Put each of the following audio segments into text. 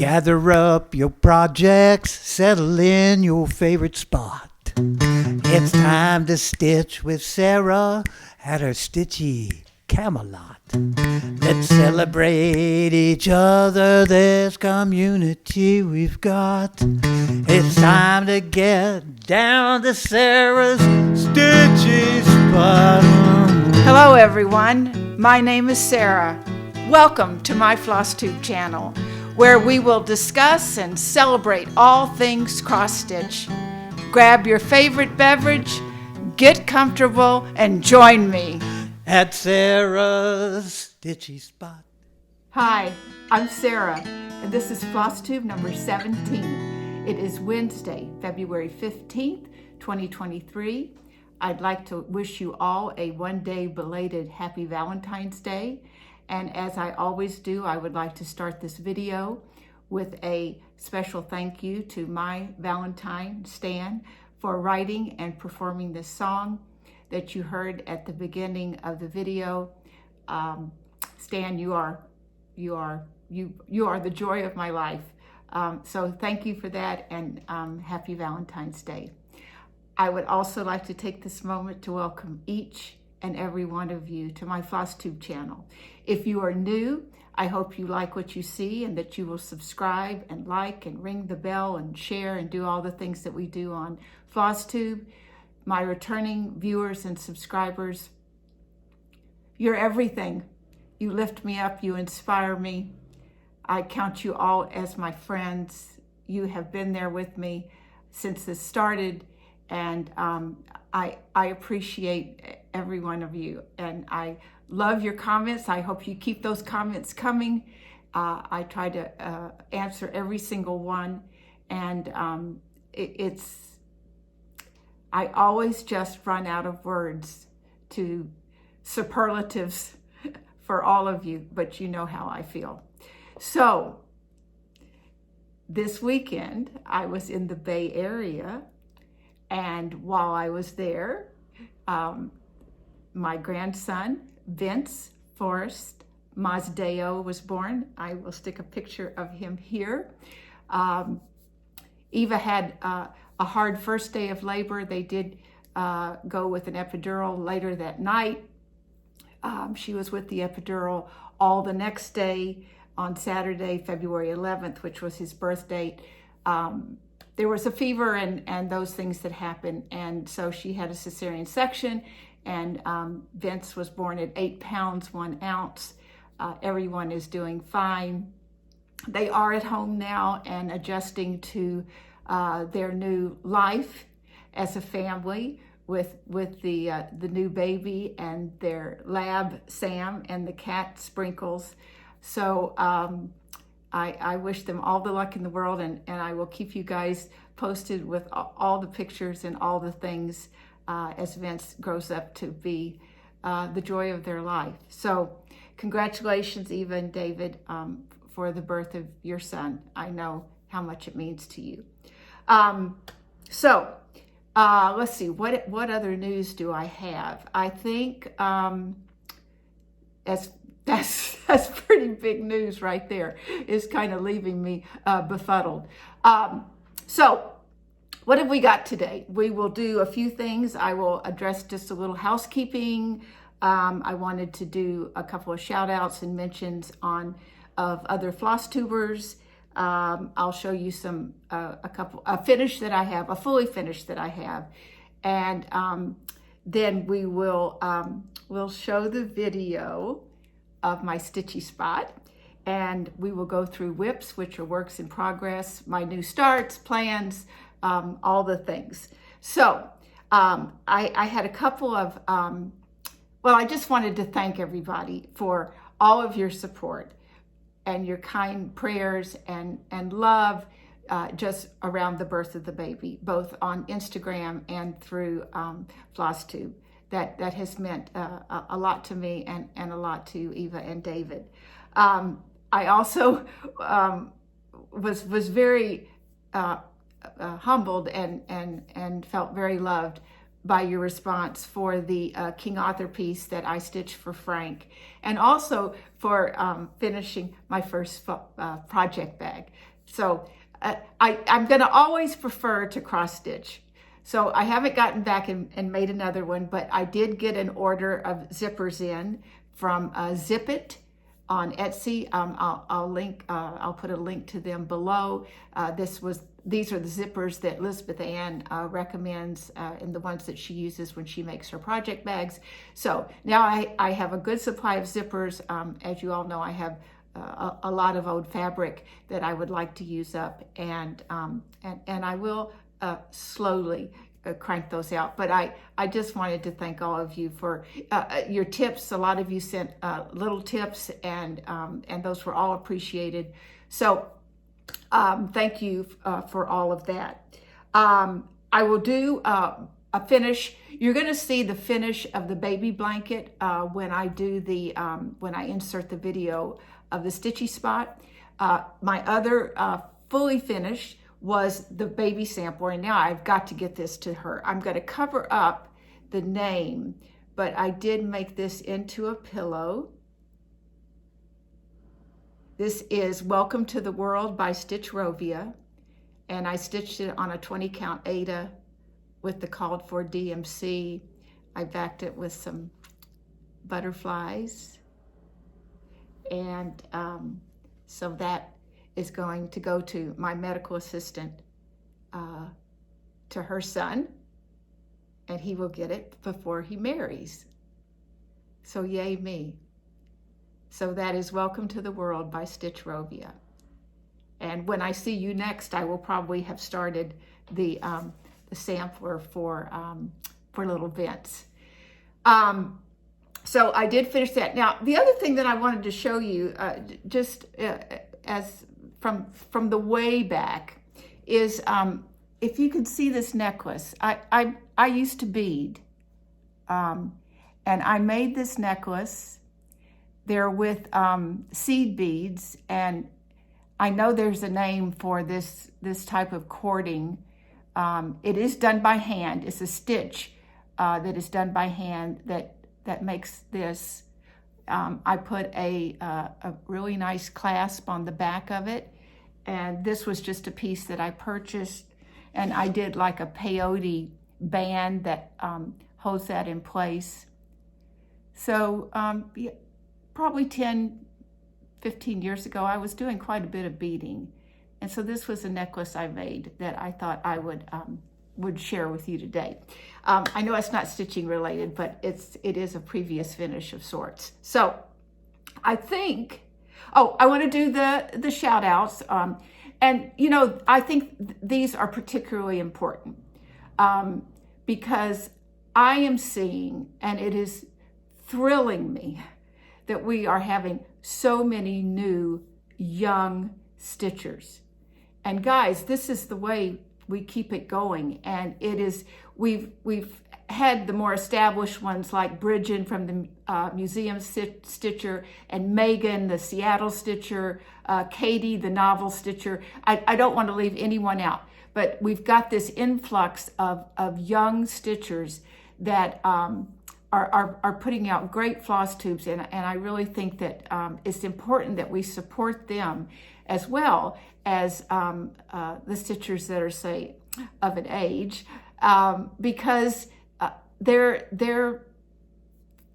Gather up your projects, settle in your favorite spot. It's time to stitch with Sarah at her Stitchy Camelot. Let's celebrate each other, this community we've got. It's time to get down to Sarah's Stitchy spot. Hello everyone, my name is Sarah. Welcome to my FlossTube channel, where we will discuss and celebrate all things cross-stitch. Grab your favorite beverage, get comfortable, and join me at Sarah's Stitchy spot. Hi, I'm Sarah, and this is FlossTube number 17. It is Wednesday, February 15th, 2023. I'd like to wish you all a one-day belated Happy Valentine's Day. And as I always do, I would like to start this video with a special thank you to my Valentine, Stan, for writing and performing this song that you heard at the beginning of the video. Stan, you are the joy of my life. So thank you for that, and Happy Valentine's Day. I would also like to take this moment to welcome each and every one of you to my FlossTube channel. If you are new, I hope you like what you see and that you will subscribe and like and ring the bell and share and do all the things that we do on FlossTube. My returning viewers and subscribers, you're everything. You lift me up, you inspire me. I count you all as my friends. You have been there with me since this started, and I appreciate every one of you, and I love your comments. I hope you keep those comments coming. I try to answer every single one, and I always just run out of words to superlatives for all of you, but you know how I feel. So this weekend I was in the Bay Area, and while I was there, my grandson, Vince Forrest Mazdeo, was born. I will stick a picture of him here. Eva had a hard first day of labor. They did go with an epidural later that night. She was with the epidural all the next day on Saturday, February 11th, which was his birth date. There was a fever and those things that happen, and so she had a cesarean section, and Vince was born at 8 pounds 1 ounce. Everyone is doing fine. They are at home now and adjusting to their new life as a family with the new baby and their lab Sam and the cat Sprinkles. So I wish them all the luck in the world, and I will keep you guys posted with all the pictures and all the things as Vince grows up to be the joy of their life. So congratulations, Eva and David, for the birth of your son. I know how much it means to you. Let's see, what other news do I have? I think that's pretty big news right there. It's kind of leaving me befuddled. So what have we got today? We will do a few things. I will address just a little housekeeping. I wanted to do a couple of shout outs and mentions of other FlossTubers. I'll show you a finish that I have, a fully finished that I have. And then we will we'll show the video of my Stitchy spot, and we will go through whips, which are works in progress, my new starts, plans, all the things. So I had a couple of, I just wanted to thank everybody for all of your support and your kind prayers and love just around the birth of the baby, both on Instagram and through FlossTube. That has meant a lot to me and a lot to Eva and David. I also was very humbled and felt very loved by your response for the King Arthur piece that I stitched for Frank, and also for finishing my first project bag. So I'm going to always prefer to cross stitch. So I haven't gotten back and made another one, but I did get an order of zippers in from Zip It on Etsy. I'll put a link to them below. These are the zippers that Elizabeth Ann recommends, and the ones that she uses when she makes her project bags. So now I have a good supply of zippers. As you all know, I have a lot of old fabric that I would like to use up, and I will slowly crank those out. But I just wanted to thank all of you for your tips. A lot of you sent little tips, and those were all appreciated. So thank you for all of that. I will do a finish. You're going to see the finish of the baby blanket when I do when I insert the video of the stitchy spot. My other fully finished was the baby sampler, and now I've got to get this to her. I'm going to cover up the name, but I did make this into a pillow. This is Welcome to the World by Stitch Rovia, and I stitched it on a 20 count Aida with the called for DMC. I backed it with some butterflies, and so that is going to go to my medical assistant, to her son, and he will get it before he marries. So yay me. So that is Welcome to the World by Stitch Rovia. And when I see you next, I will probably have started the sampler for little Vince. So I did finish that. Now, the other thing that I wanted to show you, as from the way back, is if you could see this necklace. I used to bead, and I made this necklace. They're with seed beads, and I know there's a name for this type of cording. It is done by hand. It's a stitch that is done by hand that makes this. I put a really nice clasp on the back of it, and this was just a piece that I purchased, and I did like a peyote band that holds that in place. So probably 10, 15 years ago, I was doing quite a bit of beading, and so this was a necklace I made that I thought I would share with you today. I know it's not stitching related, but it is a previous finish of sorts. So I think, I want to do the shout outs. And I think these are particularly important because I am seeing, and it is thrilling me, that we are having so many new young stitchers. And guys, this is the way we keep it going. And it is, we've had the more established ones like Brijin from the Museum Stitcher, and Megan, the Seattle Stitcher, Katie, the Novel Stitcher. I don't want to leave anyone out, but we've got this influx of young stitchers that are putting out great floss tubes, and I really think that it's important that we support them as well as the stitchers that are, say, of an age, because they're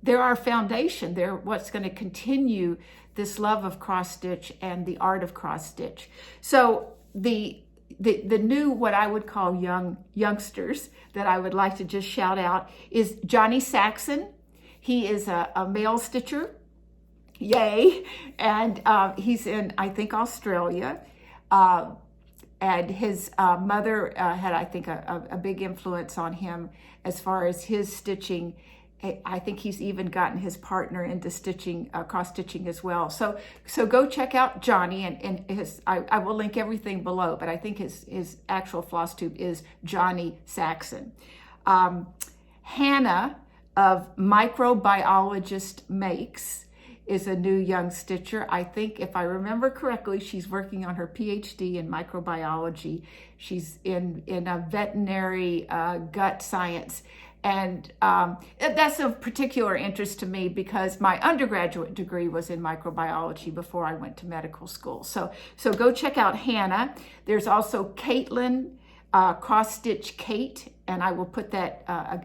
our foundation. They're what's going to continue this love of cross stitch and the art of cross stitch. So the new, what I would call youngsters that I would like to just shout out is Johnnie Saxon. He is a male stitcher, yay, and he's in, I think, Australia. And his mother had, I think, a big influence on him as far as his stitching. I think he's even gotten his partner into stitching, cross stitching as well. So go check out Johnnie, and his. I will link everything below, but I think his actual floss tube is Johnnie Saxon. Hannah of Microbiologist Makes is a new young stitcher. I think, if I remember correctly, she's working on her PhD in microbiology. She's in a veterinary gut science. And that's of particular interest to me because my undergraduate degree was in microbiology before I went to medical school. So go check out Hannah. There's also Caitlin, Cross Stitch Kate, and I will put that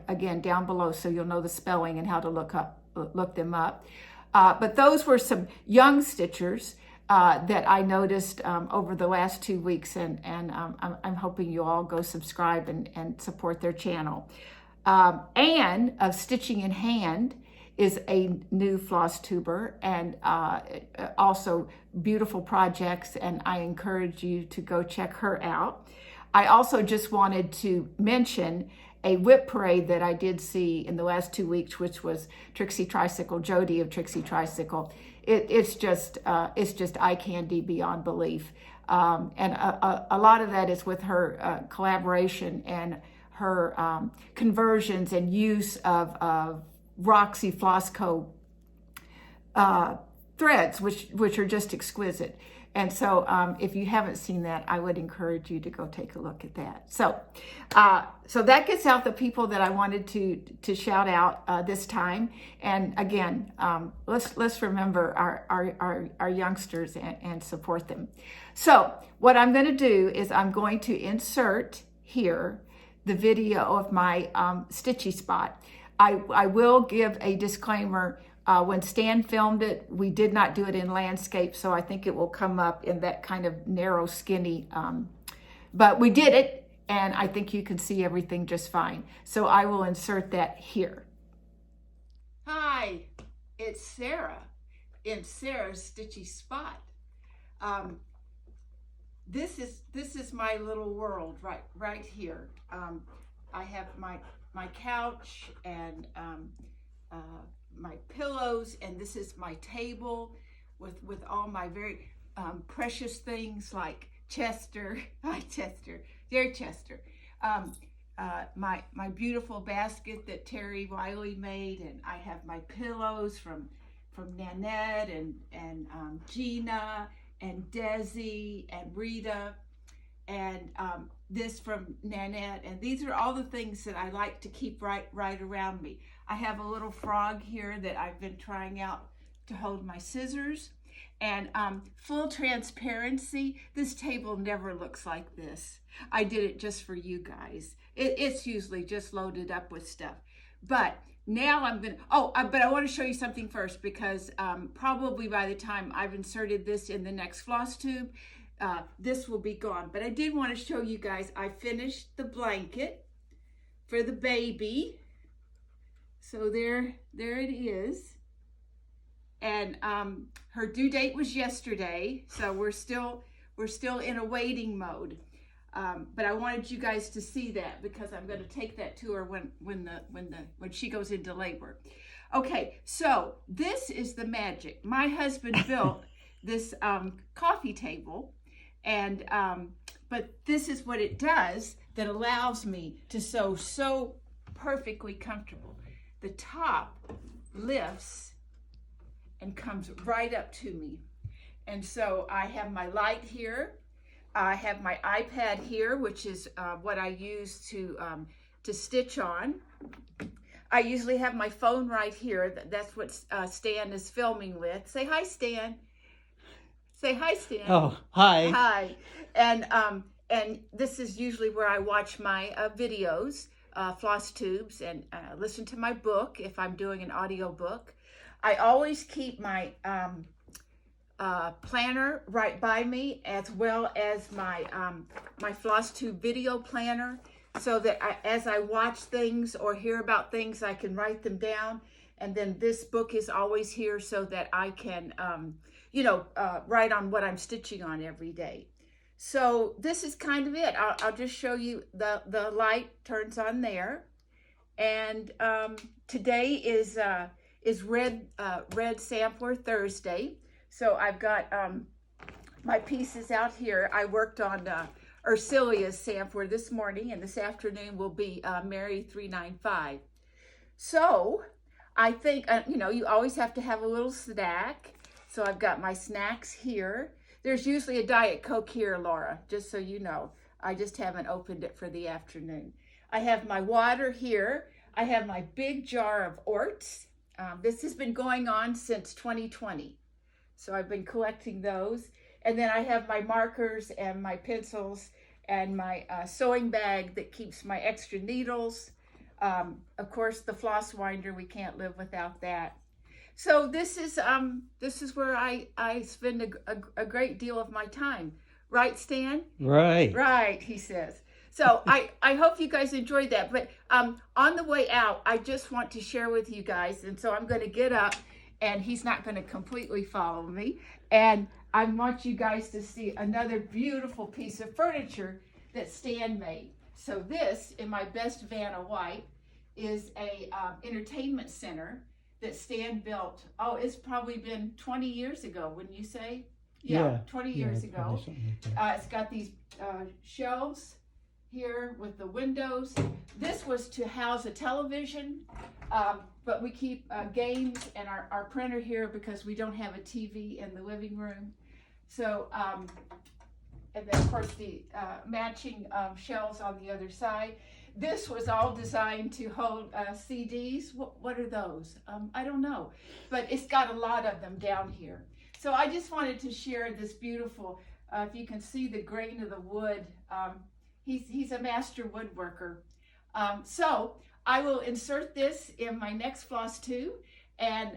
again down below so you'll know the spelling and how to look them up. But those were some young stitchers that I noticed over the last 2 weeks, and I'm hoping you all go subscribe and support their channel. Anne of Stitching in Hand is a new FlossTuber, and also beautiful projects, and I encourage you to go check her out. I also just wanted to mention a whip parade that I did see in the last 2 weeks, which was Trixie Tricycle, Jodi of Trixie Tricycle. It's just eye candy beyond belief. And a lot of that is with her collaboration and her conversions and use of Roxy Flossco threads, which are just exquisite. And so if you haven't seen that, I would encourage you to go take a look at that. So that gets out the people that I wanted to shout out this time. And again, let's remember our youngsters and support them. So what I'm going to do is I'm going to insert here the video of my Stitchy spot. I will give a disclaimer. When Stan filmed it, we did not do it in landscape, so I think it will come up in that kind of narrow, skinny, but we did it, and I think you can see everything just fine. So I will insert that here. Hi, it's Sarah in Sarah's Stitchy Spot. This is my little world right here. I have my couch and my pillows, and this is my table with all my very precious things like Chester, hi Chester, dear Chester, my beautiful basket that Terry Wiley made, and I have my pillows from Nanette and Gina and Desi and Rita, and this from Nanette, and these are all the things that I like to keep right around me. I have a little frog here that I've been trying out to hold my scissors, and full transparency, this table never looks like this. I did it just for you guys. It's usually just loaded up with stuff, but now I'm gonna, but I want to show you something first, because probably by the time I've inserted this in the next FlossTube, this will be gone. But I did want to show you guys, I finished the blanket for the baby. So there it is. And her due date was yesterday, so we're still in a waiting mode. But I wanted you guys to see that, because I'm going to take that to her when she goes into labor. Okay, so this is the magic. My husband built this coffee table, and but this is what it does that allows me to sew so perfectly comfortable. The top lifts and comes right up to me, and so I have my light here. I have my iPad here, which is what I use to stitch on. I usually have my phone right here. That's what Stan is filming with. Say hi, Stan. Say hi, Stan. Oh, hi. Hi. And this is usually where I watch my videos, FlossTubes, and listen to my book if I'm doing an audio book. I always keep my planner right by me, as well as my my FlossTube video planner, so that as I watch things or hear about things, I can write them down. And then this book is always here so that I can, write on what I'm stitching on every day. So this is kind of it. I'll just show you the light turns on there, and today is Red Sampler Thursday. So I've got my pieces out here. I worked on Ursula's sampler this morning, and this afternoon will be Mary 395. So I think, you always have to have a little snack. So I've got my snacks here. There's usually a Diet Coke here, Laura, just so you know. I just haven't opened it for the afternoon. I have my water here. I have my big jar of orts. This has been going on since 2020. So I've been collecting those. And then I have my markers and my pencils and my sewing bag that keeps my extra needles. Of course, the floss winder, we can't live without that. So this is where I spend a great deal of my time. Right, Stan? Right. Right, he says. So I hope you guys enjoyed that. But on the way out, I just want to share with you guys. And so I'm going to get up, and he's not going to completely follow me. And I want you guys to see another beautiful piece of furniture that Stan made. So this, in my best Vanna white, is a entertainment center that Stan built. Oh, it's probably been 20 years ago, wouldn't you say? Yeah, 20 years ago. Like It's got these shelves here with the windows. This was to house a television, but we keep games and our printer here because we don't have a TV in the living room. So, and then of course the matching shelves on the other side. This was all designed to hold CDs. What are those? I don't know, but it's got a lot of them down here. So I just wanted to share this beautiful, if you can see the grain of the wood, he's a master woodworker. So I will insert this in my next floss tube. And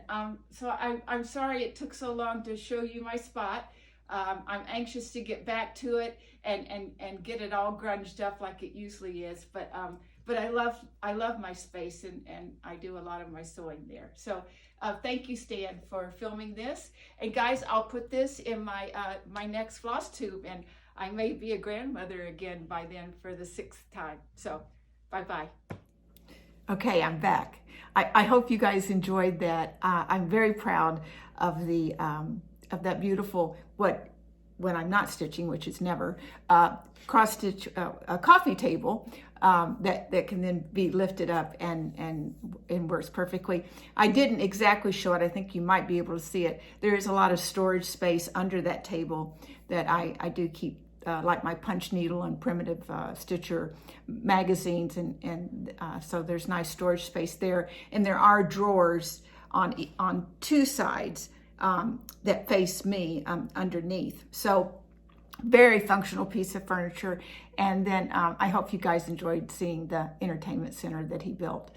so I'm sorry it took so long to show you my spot. I'm anxious to get back to it and get it all grunged up like it usually is. But I love my space and I do a lot of my sewing there. So thank you, Stan, for filming this. And guys, I'll put this in my my next floss tube, and I may be a grandmother again by then for the 6th time. So bye-bye. Okay, I'm back. I hope you guys enjoyed that. I'm very proud of the of that beautiful, when I'm not stitching, which is never, cross stitch a coffee table that can then be lifted up and works perfectly. I didn't exactly show it. I think you might be able to see it. There is a lot of storage space under that table that I do keep, like my punch needle and primitive stitcher magazines, and so there's nice storage space there. And there are drawers on 2 sides that face me underneath. So very functional piece of furniture. And then I hope you guys enjoyed seeing the entertainment center that he built,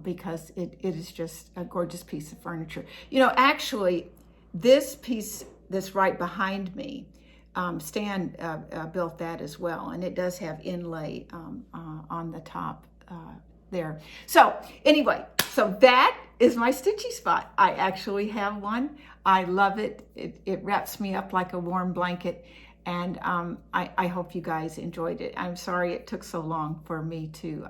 because it is just a gorgeous piece of furniture. You know, actually, this piece that's right behind me, Stan built that as well, and it does have inlay on the top there. So anyway, so that is my stitchy spot. I actually have one. I love it. It wraps me up like a warm blanket, and I hope you guys enjoyed it. I'm sorry it took so long for me to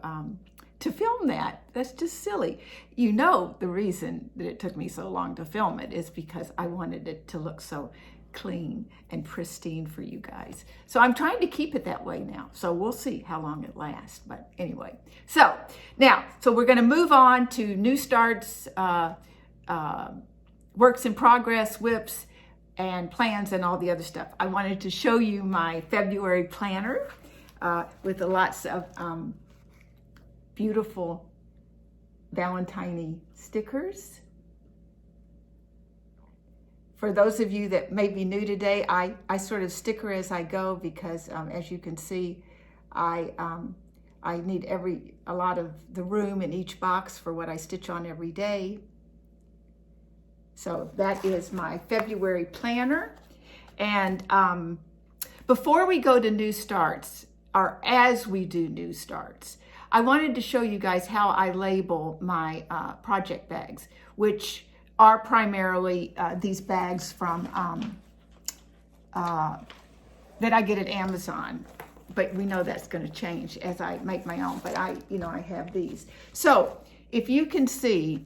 film that. That's just silly. You know, the reason that it took me so long to film it is because I wanted it to look so clean and pristine for you guys. So I'm trying to keep it that way now. So we'll see how long it lasts. But anyway, so now, we're going to move on to new starts, works in progress, whips, and plans, and all the other stuff. I wanted to show you my February planner with lots of beautiful Valentine stickers. For those of you that may be new today, I sort of sticker as I go because, as you can see, I need a lot of the room in each box for what I stitch on every day. So that is my February planner. And before we go to new starts, or as we do new starts, I wanted to show you guys how I label my project bags, which are primarily these bags from that I get at Amazon, but we know that's going to change as I make my own. But I have these. So if you can see,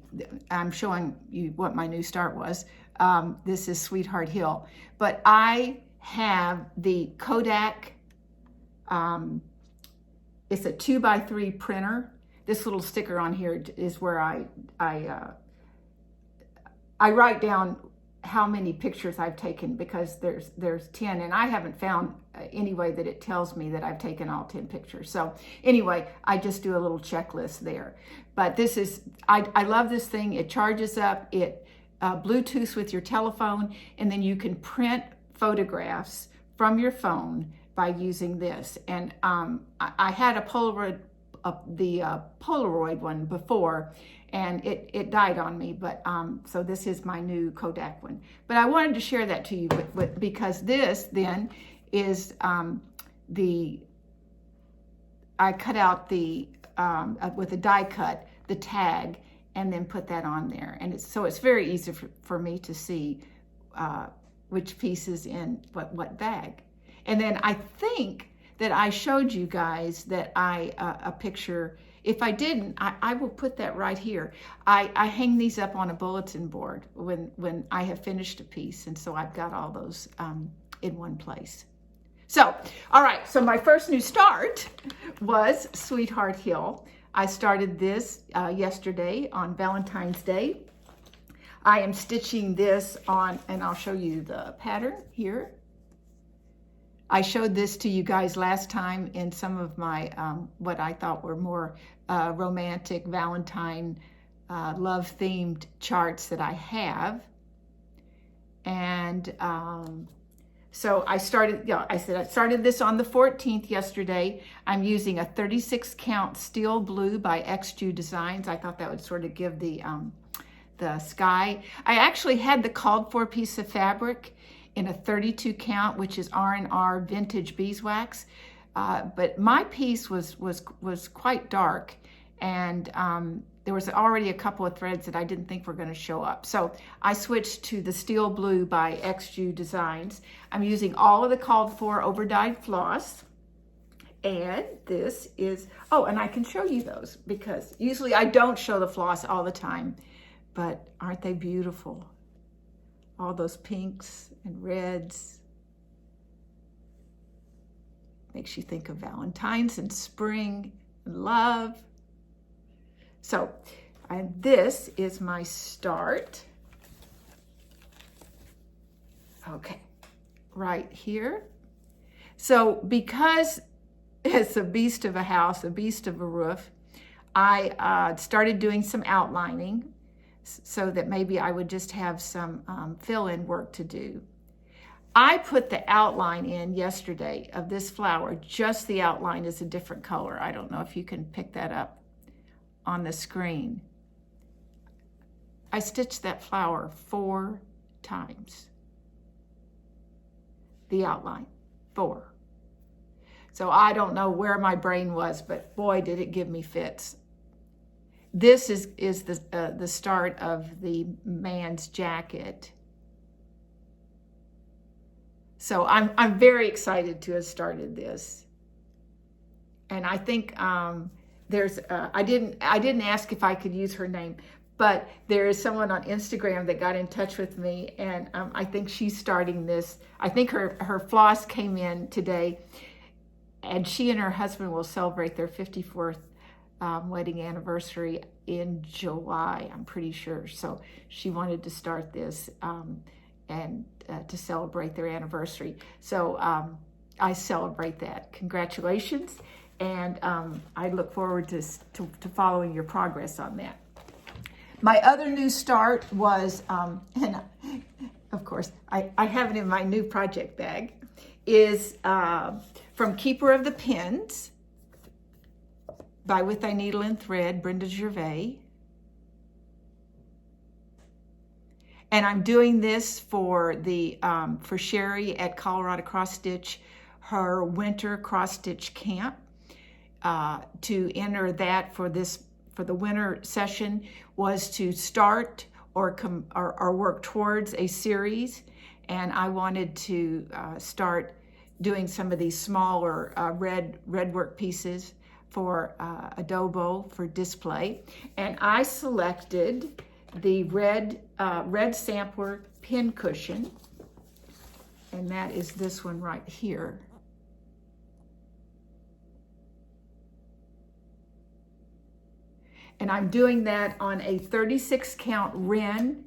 I'm showing you what my new start was. This is Sweetheart Hill, but I have the Kodak. It's a 2x3 printer. This little sticker on here is where I write down how many pictures I've taken, because there's 10, and I haven't found any way that it tells me that I've taken all 10 pictures. So anyway, I just do a little checklist there. But this is, I love this thing. It charges up, it Bluetooths with your telephone, and then you can print photographs from your phone by using this. And I had a Polaroid, the Polaroid one before, and it died on me, but so this is my new Kodak one. But I wanted to share that to you because this then is I cut out the with a die cut the tag and then put that on there, and it's very easy for me to see which piece is in what bag. And then I think that I showed you guys that a picture. If I didn't, I will put that right here. I hang these up on a bulletin board when I have finished a piece, and so I've got all those in one place. So, all right, so my first new start was Sweetheart Hill. I started this yesterday on Valentine's Day. I am stitching this on, and I'll show you the pattern here. I showed this to you guys last time in some of my, what I thought were more romantic Valentine love-themed charts that I have. And so I started, I started this on the 14th yesterday. I'm using a 36 count steel blue by XJU Designs. I thought that would sort of give the sky. I actually had the called for piece of fabric in a 32 count, which is R&R vintage beeswax. But my piece was quite dark, and there was already a couple of threads that I didn't think were going to show up. So I switched to the steel blue by XJU Designs. I'm using all of the called for overdyed floss. And this is, oh, and I can show you those because usually I don't show the floss all the time, but aren't they beautiful? All those pinks and reds. Makes you think of Valentine's and spring and love. So, and this is my start. Okay, right here. So because it's a beast of a house, a beast of a roof, I started doing some outlining so that maybe I would just have some fill-in work to do. I put the outline in yesterday of this flower. Just the outline is a different color. I don't know if you can pick that up on the screen. I stitched that flower 4 times. The outline, 4. So I don't know where my brain was, but boy, did it give me fits. This is the start of the man's jacket. So I'm very excited to have started this, and I think there's I didn't ask if I could use her name, but there is someone on Instagram that got in touch with me, and I think she's starting this. I think her floss came in today, and she and her husband will celebrate their 54th wedding anniversary in July, I'm pretty sure. So she wanted to start this and to celebrate their anniversary. So I celebrate that. Congratulations. And I look forward to following your progress on that. My other new start was, and of course, I have it in my new project bag, is from Keeper of the Pens by With Thy Needle and Thread, Brenda Gervais. And I'm doing this for for Sherri at Colorado Cross Stitch, her winter cross stitch camp. To enter that for the winter session was to start or work towards a series, and I wanted to start doing some of these smaller red work pieces for adobo for display, and I selected the red sampler pin cushion, and that is this one right here. And I'm doing that on a 36 count Wren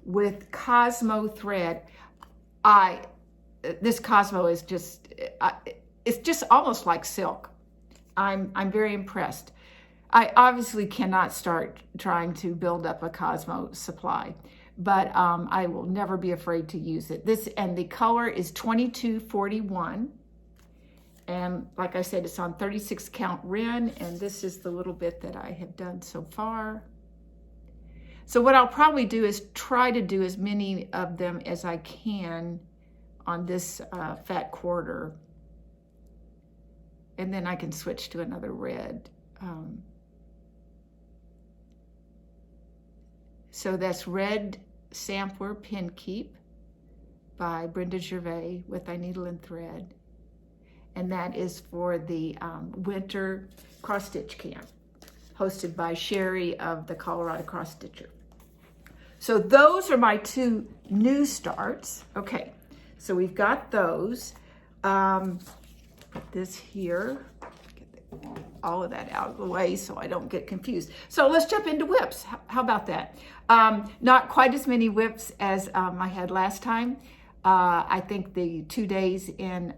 with Cosmo thread. This Cosmo is just, it's just almost like silk. I'm very impressed. I obviously cannot start trying to build up a Cosmo supply, but I will never be afraid to use it. And the color is 2241. And like I said, it's on 36 count Ren, and this is the little bit that I have done so far. So what I'll probably do is try to do as many of them as I can on this fat quarter. And then I can switch to another red. So that's Red Sampler Pin Keep by Brenda Gervais with a needle and thread. And that is for the winter cross stitch camp, hosted by Sherri of the Colorado Cross Stitcher. So those are my 2 new starts. Okay, so we've got those. Put this here, get all of that out of the way so I don't get confused. So let's jump into whips. How about that? Not quite as many whips as I had last time. I think the 2 days in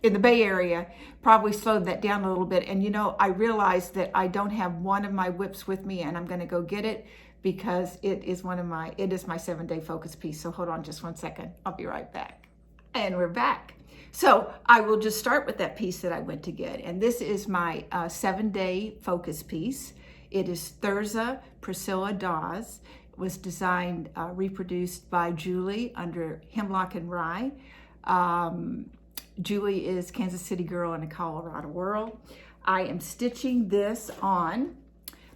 the Bay Area probably slowed that down a little bit. And you know, I realized that I don't have one of my whips with me, and I'm going to go get it because it is my 7-day focus piece. So hold on just one second. I'll be right back. And we're back. So I will just start with that piece that I went to get. And this is my 7-day focus piece. It is Thurza Priscilla Dawes. It was designed, reproduced by Julie under Hemlock and Rye. Julie is Kansas City girl in a Colorado world. I am stitching this on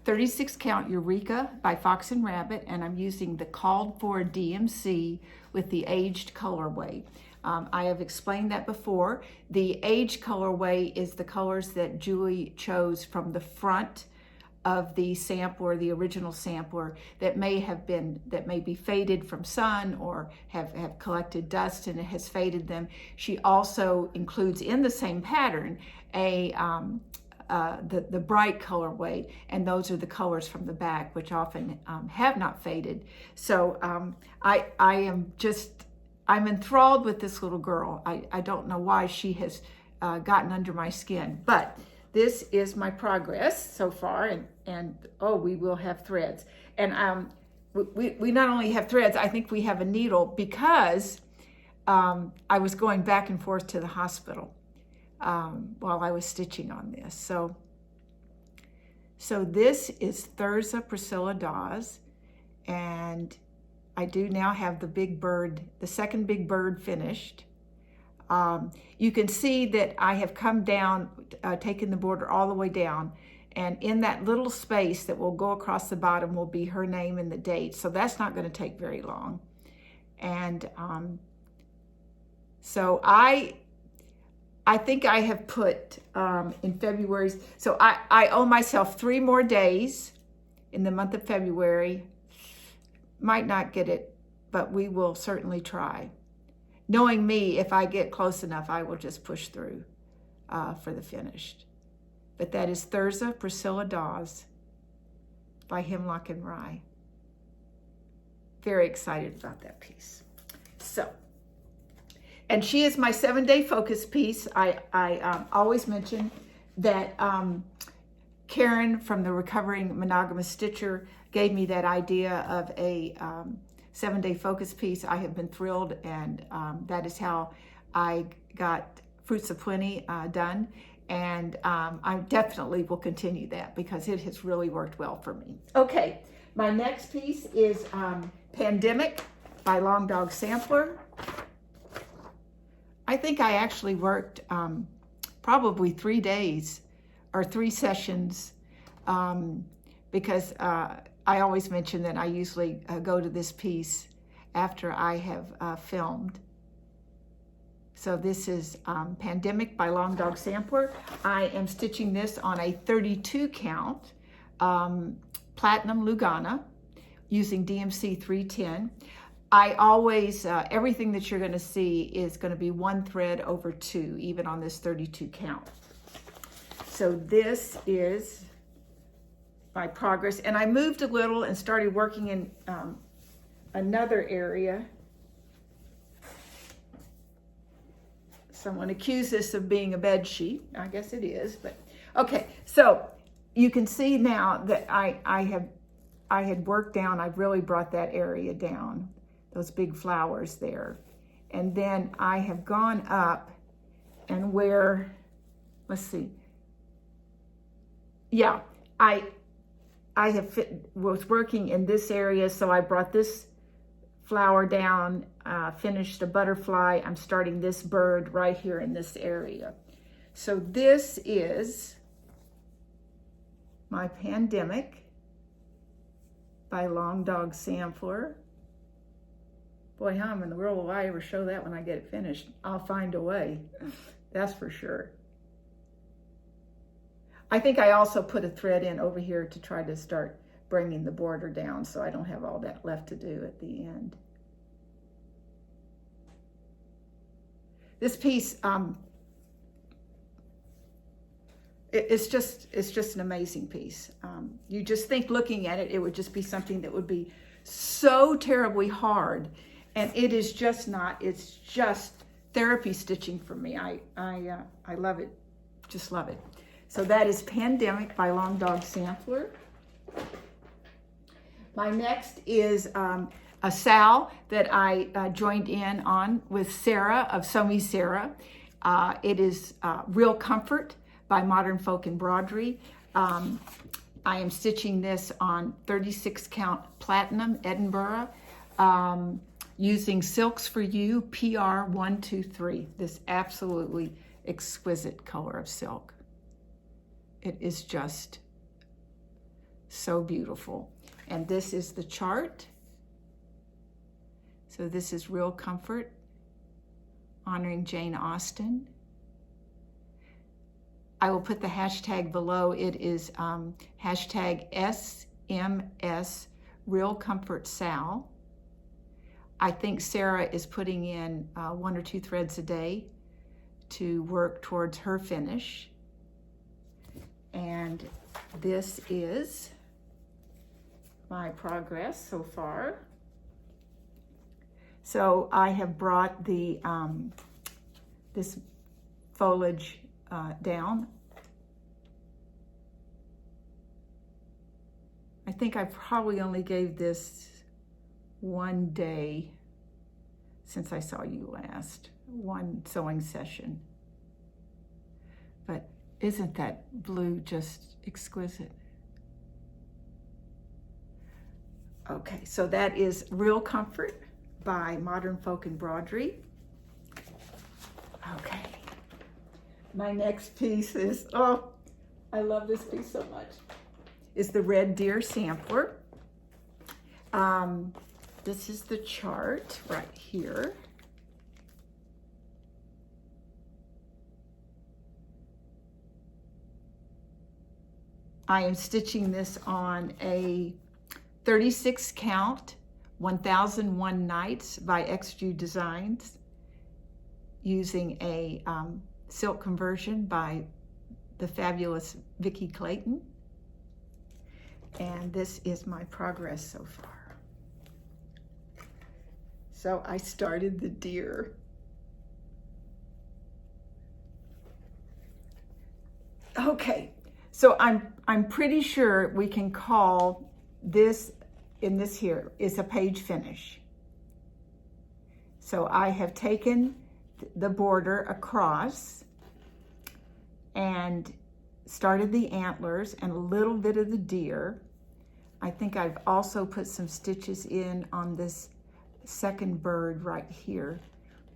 36 count Eureka by Fox and Rabbit, and I'm using the called for DMC with the aged colorway. I have explained that before. The aged colorway is the colors that Julie chose from the front of the sampler, the original sampler, that may be faded from sun or have collected dust and it has faded them. She also includes in the same pattern the bright colorway, and those are the colors from the back, which often have not faded. So I'm enthralled with this little girl. I don't know why she has gotten under my skin, but this is my progress so far, and oh, we will have threads. And we not only have threads, I think we have a needle because I was going back and forth to the hospital while I was stitching on this. So this is Thurza Priscilla Dawes, and I do now have the big bird, the second big bird finished. You can see that I have come down, taken the border all the way down, and in that little space that will go across the bottom will be her name and the date. So that's not going to take very long. And so I think I have put in February, so I owe myself 3 more days in the month of February. Might not get it, but we will certainly try. Knowing me, if I get close enough, I will just push through for the finished. But that is Thurza Priscilla Dawes by Hemlock and Rye. Very excited about that piece. So, and she is my 7-day focus piece. I always mention that Karen from the Recovering Monogamous Stitcher gave me that idea of a 7-day focus piece. I have been thrilled, and that is how I got Fruits of Plenty done. And I definitely will continue that because it has really worked well for me. Okay, my next piece is Pandemic by Long Dog Sampler. I think I actually worked probably 3 days or 3 sessions because I always mention that I usually go to this piece after I have filmed. So this is Pandemic by Long Dog Sampler. I am stitching this on a 32 count Platinum Lugana using DMC 310. I always, everything that you're going to see is going to be 1 thread over 2, even on this 32 count. So this is my progress. And I moved a little and started working in another area. Someone accused this of being a bed sheet. I guess it is, but okay. So you can see now that I had worked down. I've really brought that area down, those big flowers there. And then I have gone up and where, let's see. Yeah, I was working in this area, so I brought this flower down, finished a butterfly. I'm starting this bird right here in this area. So this is my Pandemic by Long Dog Sampler. Boy, how in the world will I ever show that when I get it finished? I'll find a way, that's for sure. I think I also put a thread in over here to try to start bringing the border down so I don't have all that left to do at the end. This piece, it's just an amazing piece. You just think looking at it, it would just be something that would be so terribly hard, and it is just not. It's just therapy stitching for me. I love it, just love it. So that is Pandemic by Long Dog Sampler. My next is a Sal that I joined in on with Sarah of Sew Me Sarah. It is Real Comfort by Modern Folk Embroidery. I am stitching this on 36 count platinum Edinburgh using Silks for You PR123. This absolutely exquisite color of silk. It is just so beautiful. And this is the chart. So this is Real Comfort, honoring Jane Austen. I will put the hashtag below. It is hashtag SMS Real Comfort Sal. I think Sarah is putting in 1 or 2 threads a day to work towards her finish. And this is my progress so far. So I have brought the this foliage down. I think I probably only gave this 1 day since I saw you last, 1 sewing session. But isn't that blue just exquisite? Okay, so that is Real Comfort by Modern Folk Embroidery. Okay, my next piece is, oh, I love this piece so much, is the Red Deer Sampler. This is the chart right here. I am stitching this on a 36 count 1001 Nights by XG Designs using a silk conversion by the fabulous Vicki Clayton. And this is my progress so far. So I started the deer. Okay, so I'm pretty sure we can call this, in this here, is a page finish. So I have taken the border across and started the antlers and a little bit of the deer. I think I've also put some stitches in on this second bird right here,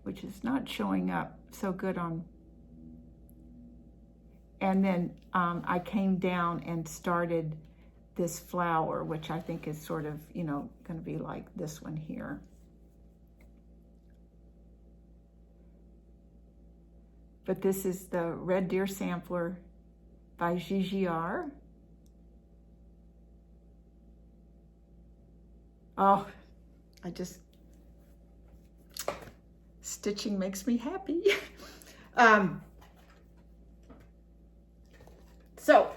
which is not showing up so good on. And then I came down and started this flower, which I think is sort of, you know, going to be like this one here. But this is the Red Deer Sampler by GGR. Oh, stitching makes me happy. So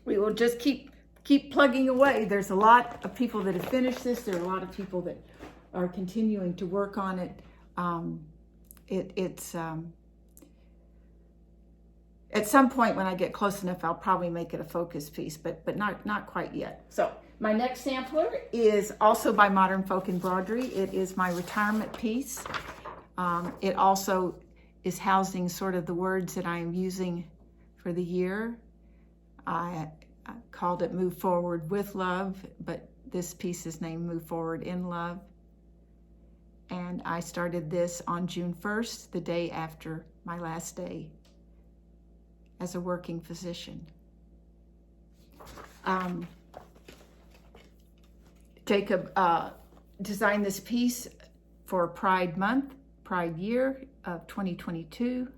we will just keep keep plugging away. There's a lot of people that have finished this. There are a lot of people that are continuing to work on it. It's at some point when I get close enough, I'll probably make it a focus piece, but not quite yet. So my next sampler is also by Modern Folk Embroidery. It is my retirement piece. It also is housing sort of the words that I am using for the year. I called it Move Forward with Love, but this piece is named Move Forward in Love. And I started this on June 1st, the day after my last day as a working physician. Jacob designed this piece for Pride Month, Pride Year of 2022.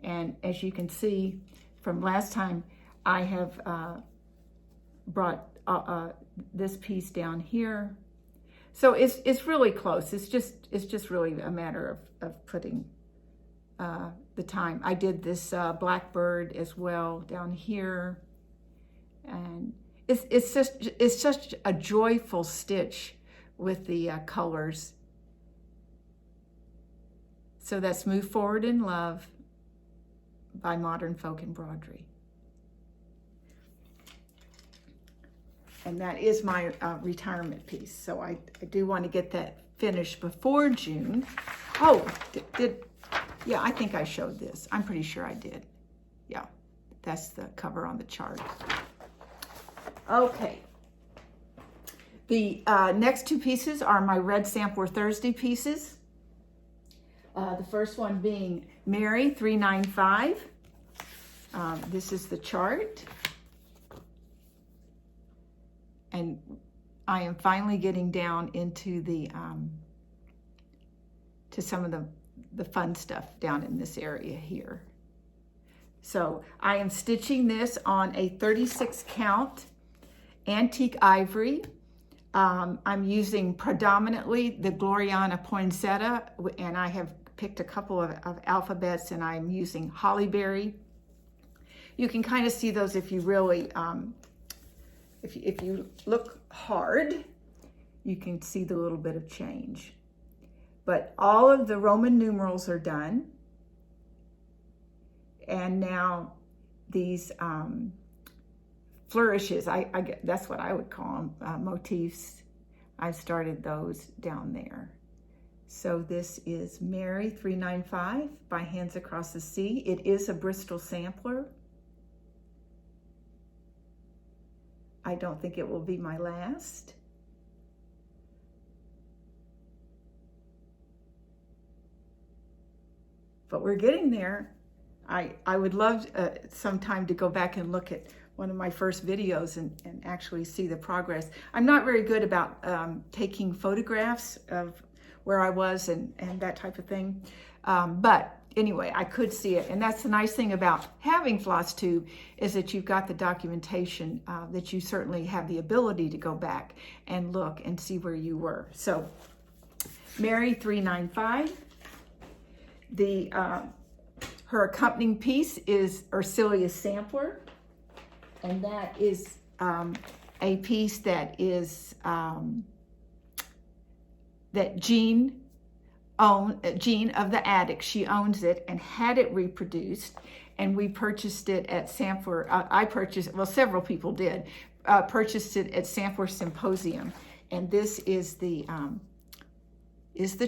And as you can see from last time, I have brought this piece down here. So it's really close. It's just really a matter of putting the time. I did this blackbird as well down here, and it's such a joyful stitch with the colors. So that's Move Forward in Love by Modern Folk Embroidery. And that is my retirement piece. So I do want to get that finished before June. Oh, yeah, I think I showed this. I'm pretty sure I did. Yeah, that's the cover on the chart. Okay. The next two pieces are my Red Sampler Thursday pieces. The first one being Mary 395. This is the chart. And I am finally getting down into the to some of the fun stuff down in this area here. So I am stitching this on a 36 count antique ivory. I'm using predominantly the Gloriana poinsettia, and I have picked a couple of alphabets, and I'm using hollyberry. You can kind of see those if you really if you look hard, you can see the little bit of change. But all of the Roman numerals are done. And now these flourishes, that's what I would call them, motifs. I've started those down there. So this is Mary 395 by Hands Across the Sea. It is a Bristol sampler. I don't think it will be my last. But we're getting there. I would love sometime to go back and look at one of my first videos and actually see the progress. I'm not very good about taking photographs of where I was and that type of thing. But anyway, I could see it. And that's the nice thing about having FlossTube, is that you've got the documentation, that you certainly have the ability to go back and look and see where you were. So Mary 395. Her accompanying piece is Ursilia's Sampler, and that is a piece that is that Jean of the Attic, she owns it and had it reproduced, and we purchased it at Sampler. I purchased, well, several people did, purchased it at Sampler Symposium, and this is the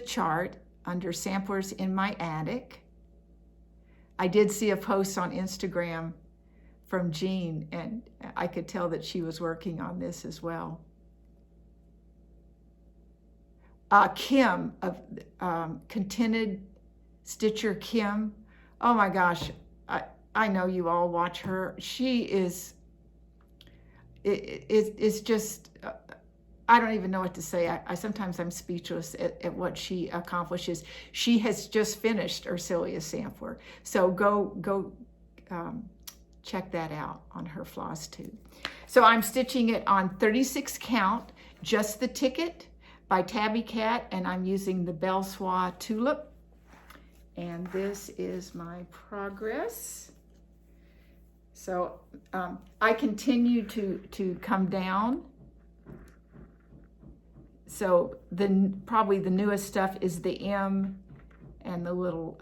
chart under Samplers in My Attic. I did see a post on Instagram from Jean, and I could tell that she was working on this as well. Kim of Contented Stitcher Kim. Oh my gosh, I know you all watch her. She is, it's just, I don't even know what to say. Sometimes I'm speechless at what she accomplishes. She has just finished Ursilia's Sampler. So go check that out on her FlossTube. So I'm stitching it on 36 count, just the ticket by Tabby Cat, and I'm using the Belle Soie Tulip. And this is my progress. So I continue to come down. So probably the newest stuff is the M and the little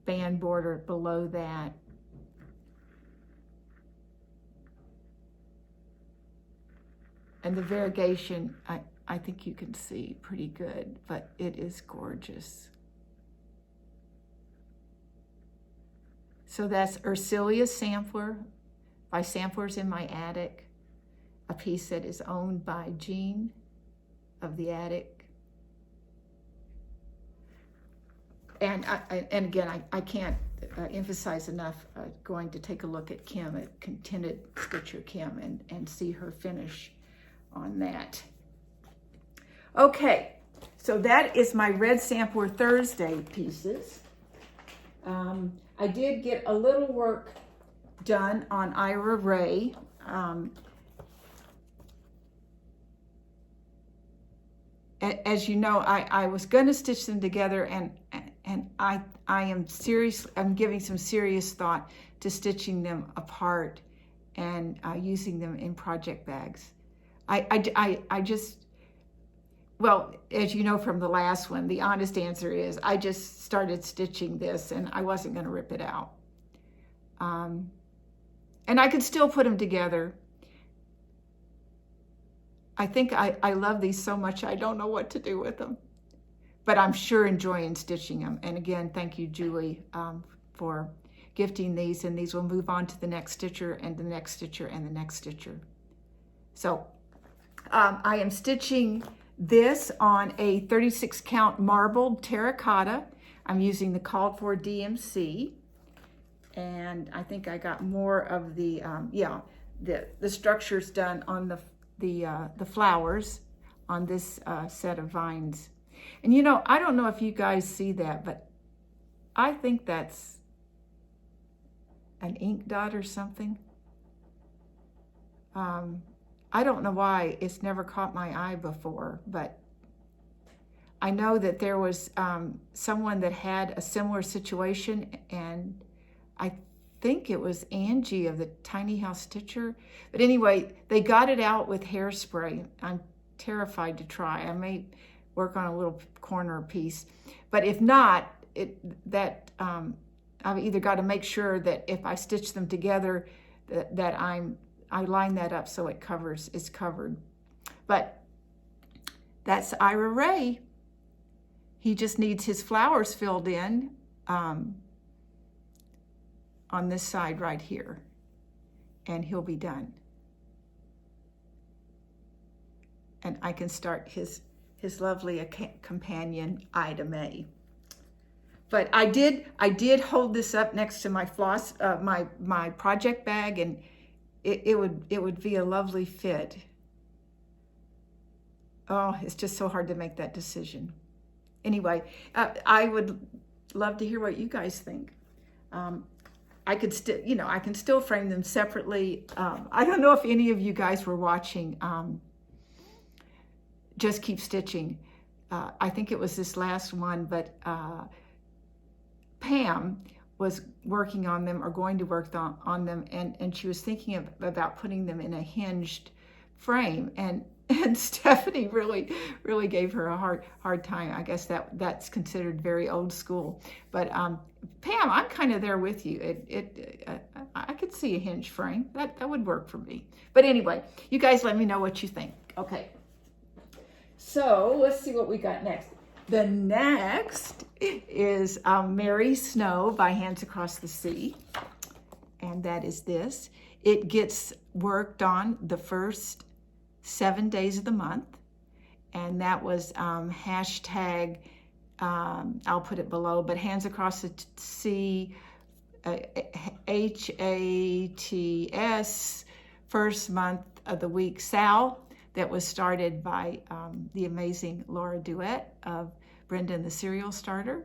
band border below that. And the variegation, I think you can see pretty good, but it is gorgeous. So that's Ursilia Sampler by Samplers in My Attic, a piece that is owned by Jean of the Attic. And again, I can't emphasize enough going to take a look at Kim, at Contented Stitcher Kim, and see her finish on that. Okay, so that is my Red Sampler Thursday pieces. I did get a little work done on Ira Ray. As you know, I was going to stitch them together, and I am serious. I'm giving some serious thought to stitching them apart and using them in project bags. I just, well, as you know from the last one, the honest answer is I just started stitching this and I wasn't going to rip it out. And I could still put them together. I think I love these so much I don't know what to do with them. But I'm sure enjoying stitching them. And again, thank you, Julie, for gifting these. And these will move on to the next stitcher and the next stitcher and the next stitcher. So I am stitching this on a 36 count marbled terracotta. I'm using the called for DMC. And I think I got more of the, the structures done on the flowers on this set of vines. And you know, I don't know if you guys see that, but I think that's an ink dot or something. I don't know why it's never caught my eye before, but I know that there was someone that had a similar situation, and I think it was Angie of the Tiny House Stitcher. But anyway, they got it out with hairspray. I'm terrified to try. I may work on a little corner piece, but if not, I've either got to make sure that if I stitch them together, that I line that up so it's covered. But that's Ira Ray. He just needs his flowers filled in on this side right here, and he'll be done. And I can start his lovely companion Ida May. But I did hold this up next to my floss, my project bag, and it would be a lovely fit. Oh, it's just so hard to make that decision. Anyway, I would love to hear what you guys think. I can still frame them separately. I don't know if any of you guys were watching Just Keep Stitching. I think it was this last one, but Pam was working on them, or going to work on them, and she was thinking about putting them in a hinged frame, and Stephanie really gave her a hard time. I guess that's considered very old school. But Pam, I'm kind of there with you. I could see a hinge frame. That would work for me. But anyway, you guys let me know what you think. Okay. So let's see what we got next. The next is Mary Snow by Hands Across the Sea. And that is this. It gets worked on the first 7 days of the month. And that was hashtag, I'll put it below, but Hands Across the Sea, HATS, first month of the week, Sal. That was started by the amazing Laura Duet of Brenda and the Cereal Starter.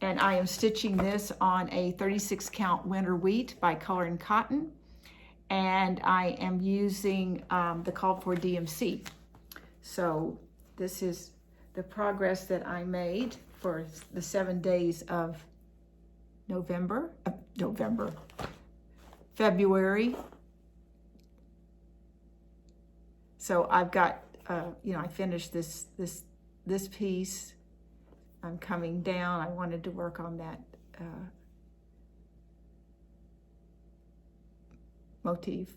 And I am stitching this on a 36 count Winter Wheat by Color and Cotton. And I am using the called for DMC. So this is the progress that I made for the 7 days of February. So I've got, I finished this piece. I'm coming down. I wanted to work on that motif.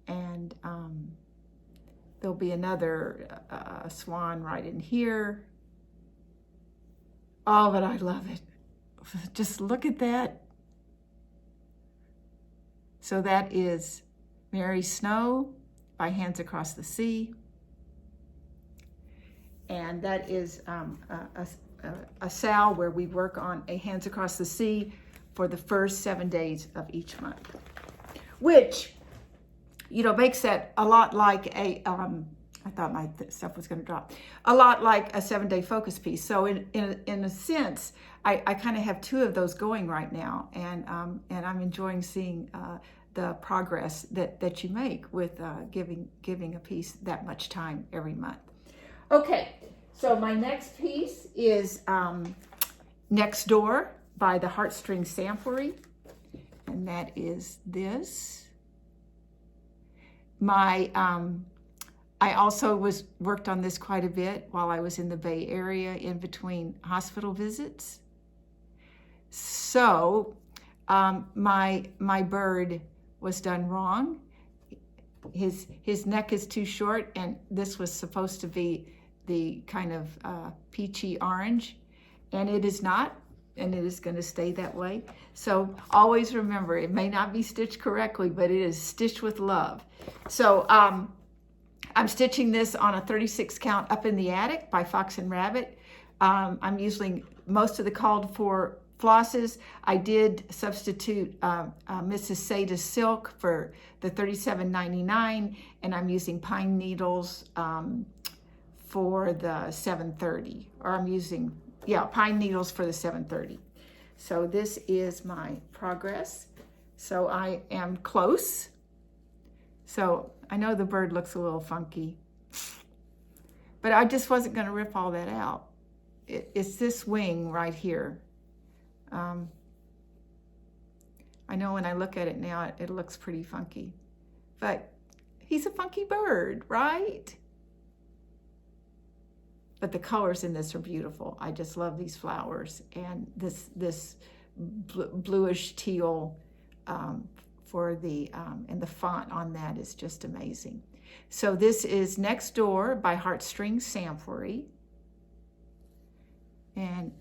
And there'll be another swan right in here. Oh, but I love it. Just look at that. So that is Mary Snow by Hands Across the Sea. And that is a sal where we work on a Hands Across the Sea for the first 7 days of each month, which, makes that a lot like a, I thought my stuff was going to drop, a lot like a 7-day focus piece. So in a sense, I kind of have 2 of those going right now, and I'm enjoying seeing the progress that you make with giving a piece that much time every month. Okay, so my next piece is Next Door by the Heartstring Samplery, and that is this. I also worked on this quite a bit while I was in the Bay Area in between hospital visits. So my bird was done wrong. His neck is too short, and this was supposed to be the kind of peachy orange, and it is not, and it is going to stay that way. So always remember, it may not be stitched correctly, but it is stitched with love. So I'm stitching this on a 36 count Up in the Attic by Fox and Rabbit. I'm using most of the called for flosses. I did substitute Mrs. Sada's silk for the $37.99, and I'm using pine needles for the 730, or I'm using, pine needles for the 730. So this is my progress. So I am close. So I know the bird looks a little funky, but I just wasn't going to rip all that out. It's this wing right here. I know when I look at it now, it looks pretty funky, but he's a funky bird, right? But the colors in this are beautiful. I just love these flowers, and this bluish teal for the and the font on that is just amazing. So this is Next Door by Heartstring Samplery, and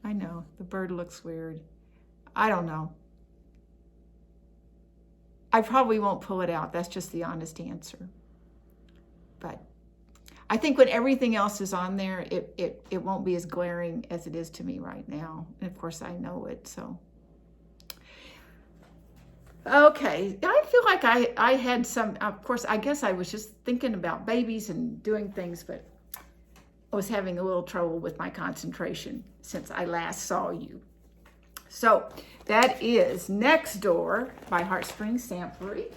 I know the bird looks weird. I don't know. I probably won't pull it out. That's just the honest answer. But I think when everything else is on there, it won't be as glaring as it is to me right now. And of course I know it, so. Okay, I feel like I had some, of course, I guess I was just thinking about babies and doing things, but I was having a little trouble with my concentration since I last saw you. So that is Next Door by Heartstring Samplery.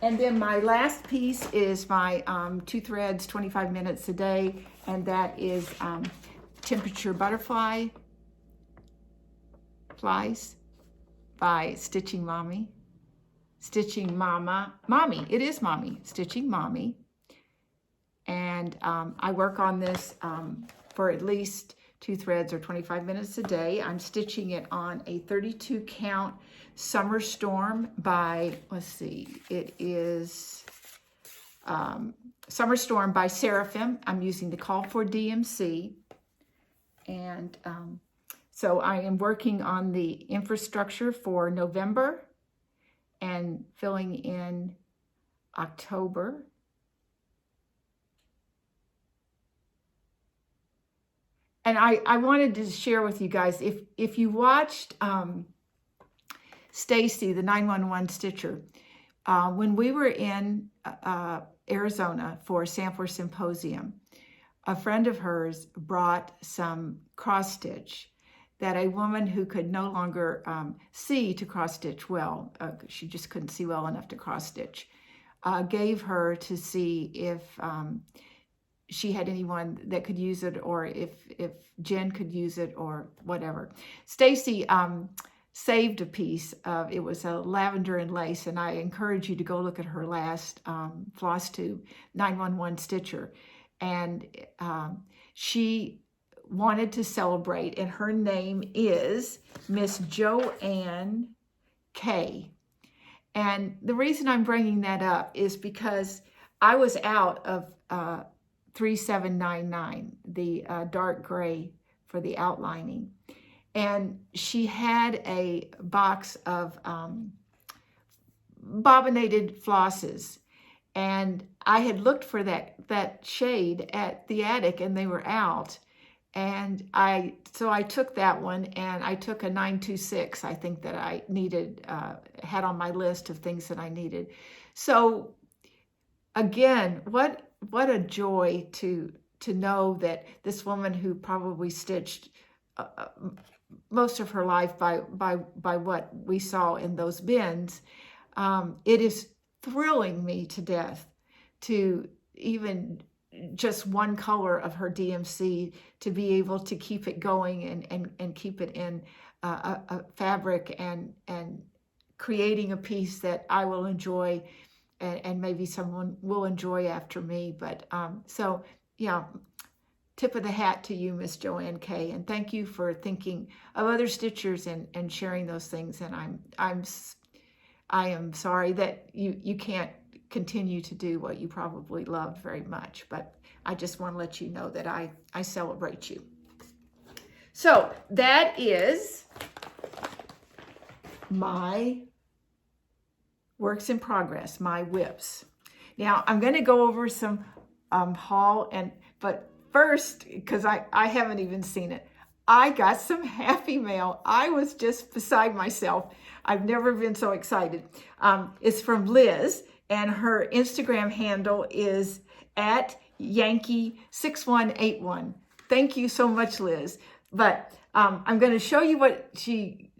And then my last piece is my 2 threads, 25 minutes a day, and that is Temperature Butterfly Flies by Stitching Mommy. Stitching Mama. Mommy, it is Mommy. Stitching Mommy. And I work on this for at least 2 threads or 25 minutes a day. I'm stitching it on a 32 count Summer Storm by, let's see, it is Summer Storm by Seraphim. I'm using the Call for DMC. And so I am working on the infrastructure for November and filling in October. And I wanted to share with you guys, if you watched Stacy, the 911 Stitcher, when we were in Arizona for Sampler Symposium, a friend of hers brought some cross stitch that a woman who could no longer see to cross stitch well, she just couldn't see well enough to cross stitch, gave her to see she had anyone that could use it, or if Jen could use it, or whatever. Stacy saved a piece of, it was a lavender and lace, and I encourage you to go look at her last FlossTube 911 stitcher. And she wanted to celebrate, and her name is Miss Joanne K. And the reason I'm bringing that up is because I was out of 3799, the dark gray for the outlining. And she had a box of bobbinated flosses. And I had looked for that shade at the attic, and they were out. And so I took that one, and I took a 926, I think, that I needed, had on my list of things that I needed. So again, what a joy to know that this woman who probably stitched most of her life by what we saw in those bins, it is thrilling me to death to even just one color of her DMC, to be able to keep it going and keep it in a fabric and creating a piece that I will enjoy, and maybe someone will enjoy after me. But so yeah, tip of the hat to you, Miss Joanne K. And thank you for thinking of other stitchers and sharing those things. And I am sorry that you can't continue to do what you probably loved very much, but I just want to let you know that I celebrate you. So that is my works in progress, my whips. Now I'm going to go over some haul, but first, because I haven't even seen it, I got some happy mail. I was just beside myself. I've never been so excited. It's from Liz, and her Instagram handle is at Yankee6181. Thank you so much, Liz. But I'm going to show you what she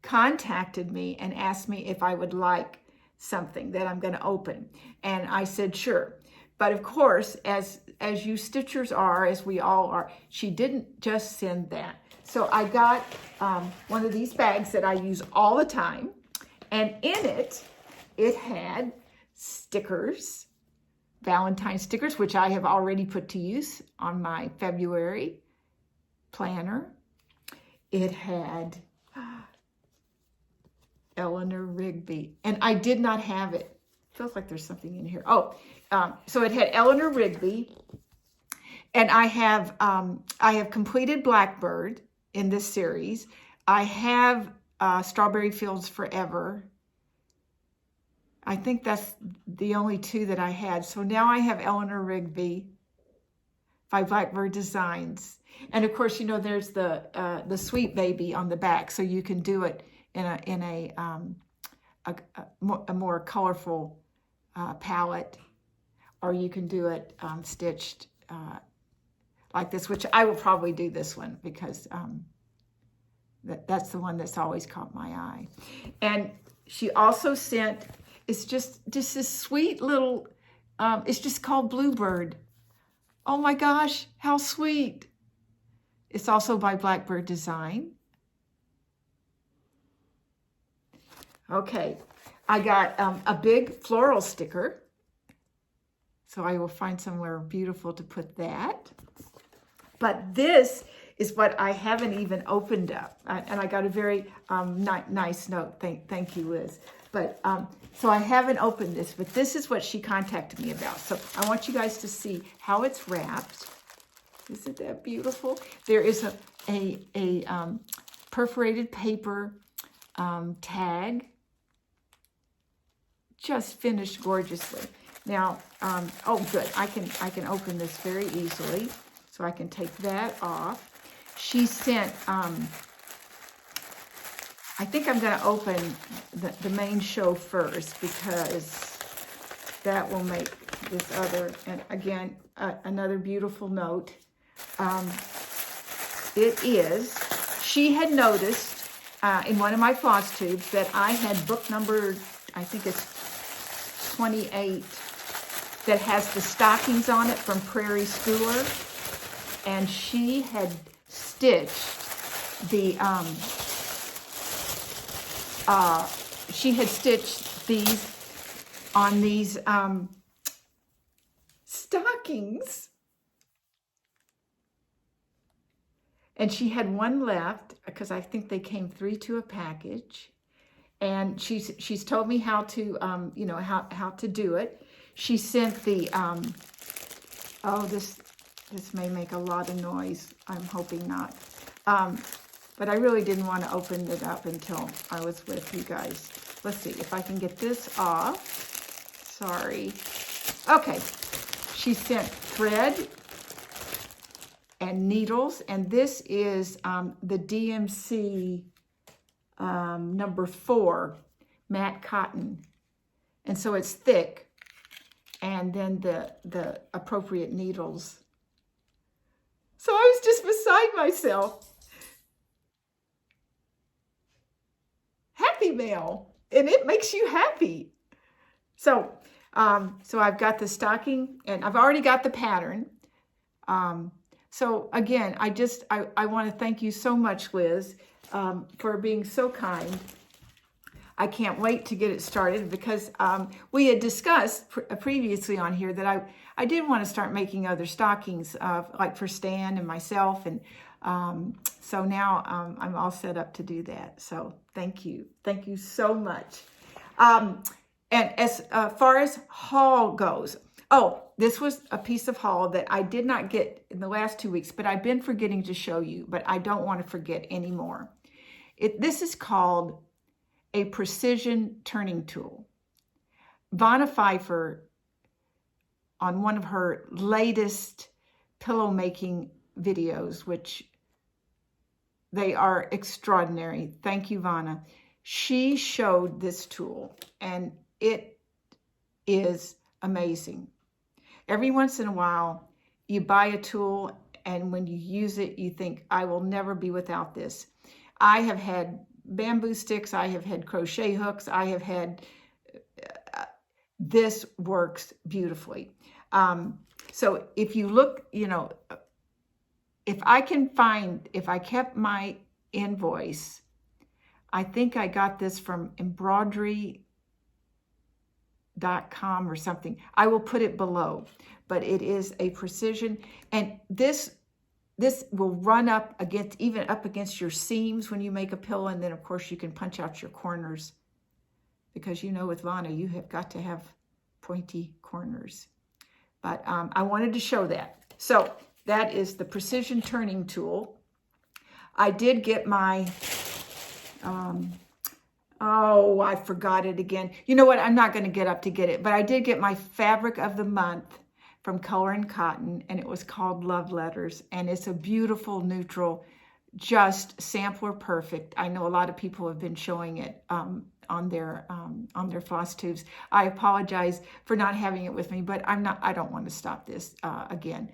contacted me and asked me if I would like something that I'm going to open, and I said sure. But of course, as you stitchers are, as we all are, she didn't just send that. So I got one of these bags that I use all the time, and in it had stickers, Valentine stickers, which I have already put to use on my February planner. It had Eleanor Rigby, and I did not have it. Feels like there's something in here. So it had Eleanor Rigby, and I have completed Blackbird in this series. I have Strawberry Fields Forever. I think that's the only two that I had. So now I have Eleanor Rigby by Blackbird Designs, and of course, there's the Sweet Baby on the back, so you can do it in a more colorful palette, or you can do it stitched like this, which I will probably do this one because that's the one that's always caught my eye. And she also sent, it's just this sweet little, it's just called Bluebird. Oh my gosh, how sweet. It's also by Blackbird Design. Okay, I got a big floral sticker, so I will find somewhere beautiful to put that. But this is what I haven't even opened up, and I got a very nice note. Thank you, Liz. But so I haven't opened this, but this is what she contacted me about. So I want you guys to see how it's wrapped. Isn't that beautiful? There is a perforated paper tag, just finished gorgeously. Now, oh good, I can open this very easily, so I can take that off. She sent, I think I'm going to open the main show first, because that will make this other, and again, another beautiful note. It is, she had noticed in one of my FlossTubes that I had book number, I think it's 28 that has the stockings on it from Prairie Schooler. And she had stitched the, these on these stockings. And she had one left because I think they came 3 to a package. And she's told me how to, how to do it. She sent the, this may make a lot of noise. I'm hoping not. But I really didn't want to open it up until I was with you guys. Let's see if I can get this off. Sorry. Okay. She sent thread and needles, and this is the DMC number 4 matte cotton, and so it's thick, and then the appropriate needles. So I was just beside myself. Happy mail, and it makes you happy. So I've got the stocking, and I've already got the pattern. So again, I want to thank you so much, Liz, for being so kind. I can't wait to get it started because we had discussed previously on here that I did want to start making other stockings, like for Stan and myself, and so now I'm all set up to do that. So thank you so much. And as far as haul goes, this was a piece of haul that I did not get in the last 2 weeks, but I've been forgetting to show you, but I don't want to forget anymore. This is called a precision turning tool. Vonna Pfeiffer, on one of her latest pillow making videos, which they are extraordinary. Thank you, Vonna. She showed this tool, and it is amazing. Every once in a while, you buy a tool, and when you use it, you think, I will never be without this. I have had bamboo sticks. I have had crochet hooks. I have had, this works beautifully. So if you look, if I kept my invoice, I think I got this from embroidery.com or something. I will put it below, but it is a precision, and this will run up against your seams when you make a pillow, and then of course you can punch out your corners, because with Vonna, you have got to have pointy corners. But I wanted to show that. So that is the precision turning tool. I did get my, I forgot it again. You know what? I'm not going to get up to get it, but I did get my fabric of the month from Color and Cotton, and it was called Love Letters, and it's a beautiful neutral, just sampler perfect. I know a lot of people have been showing it on their FlossTubes. I apologize for not having it with me, but I don't want to stop this again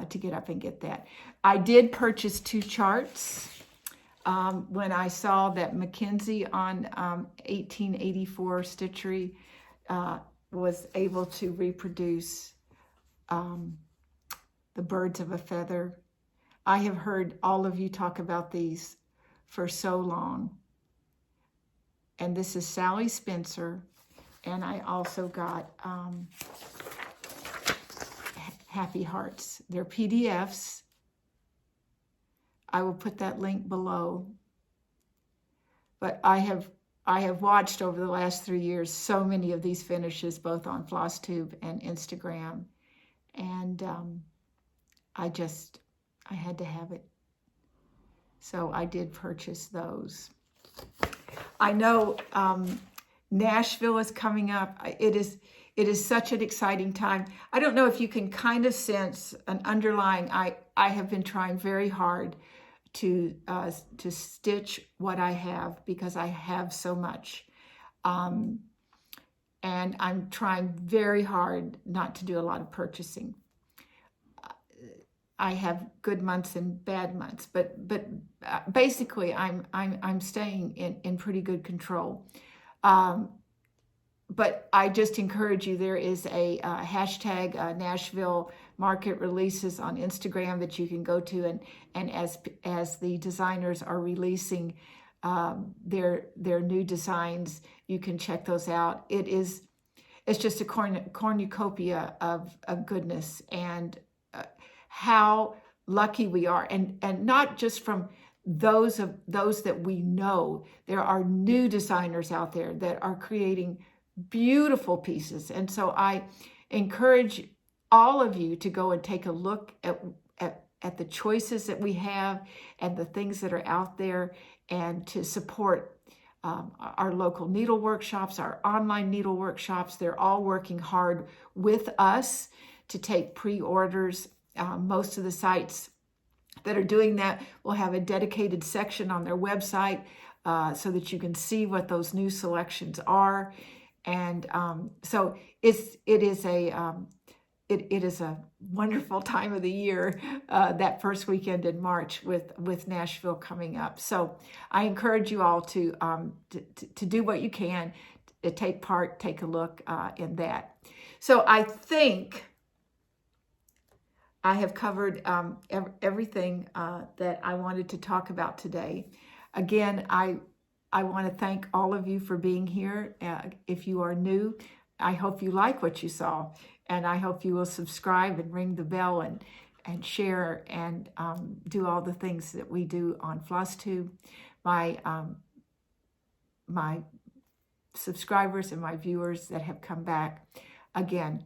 to get up and get that. I did purchase 2 charts when I saw that Mackenzie on 1884 Stitchery was able to reproduce the birds of a feather. I have heard all of you talk about these for so long. And this is Sally Spencer. And I also got Happy Hearts. They're PDFs. I will put that link below. But I have watched over the last 3 years so many of these finishes, both on FlossTube and Instagram. And I had to have it. So I did purchase those. I know Nashville is coming up. It is such an exciting time. I don't know if you can kind of sense an underlying, I have been trying very hard to stitch what I have, because I have so much. And I'm trying very hard not to do a lot of purchasing. I have good months and bad months, but basically I'm staying in pretty good control. but I just encourage you, there is a hashtag Nashville Market Releases on Instagram that you can go to, and as the designers are releasing their new designs, you can check those out. It's just a cornucopia of goodness, and how lucky we are, and not just from those that we know. There are new designers out there that are creating beautiful pieces, and so I encourage all of you to go and take a look at the choices that we have and the things that are out there, and to support our local needle workshops, our online needle workshops. They're all working hard with us to take pre-orders. Most of the sites that are doing that will have a dedicated section on their website so that you can see what those new selections are. And so it is a wonderful time of the year, that first weekend in March with Nashville coming up. So I encourage you all to do what you can, to take part, take a look in that. So I think I have covered everything that I wanted to talk about today. Again, I want to thank all of you for being here. If you are new, I hope you like what you saw, and I hope you will subscribe and ring the bell and share and do all the things that we do on FlossTube. My subscribers and my viewers that have come back, again,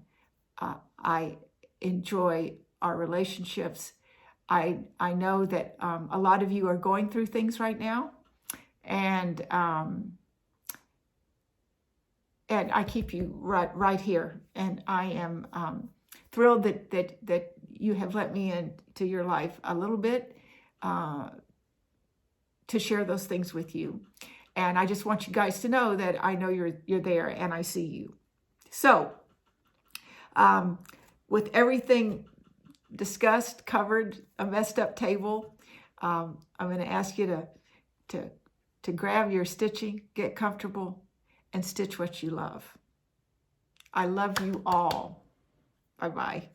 I enjoy our relationships. I know that a lot of you are going through things right now, and I keep you right here, and I am thrilled that you have let me into your life a little bit to share those things with you. And I just want you guys to know that I know you're there, and I see you. So with everything discussed, covered, a messed up table, I'm going to ask you to grab your stitching, get comfortable, and stitch what you love. I love you all. Bye-bye.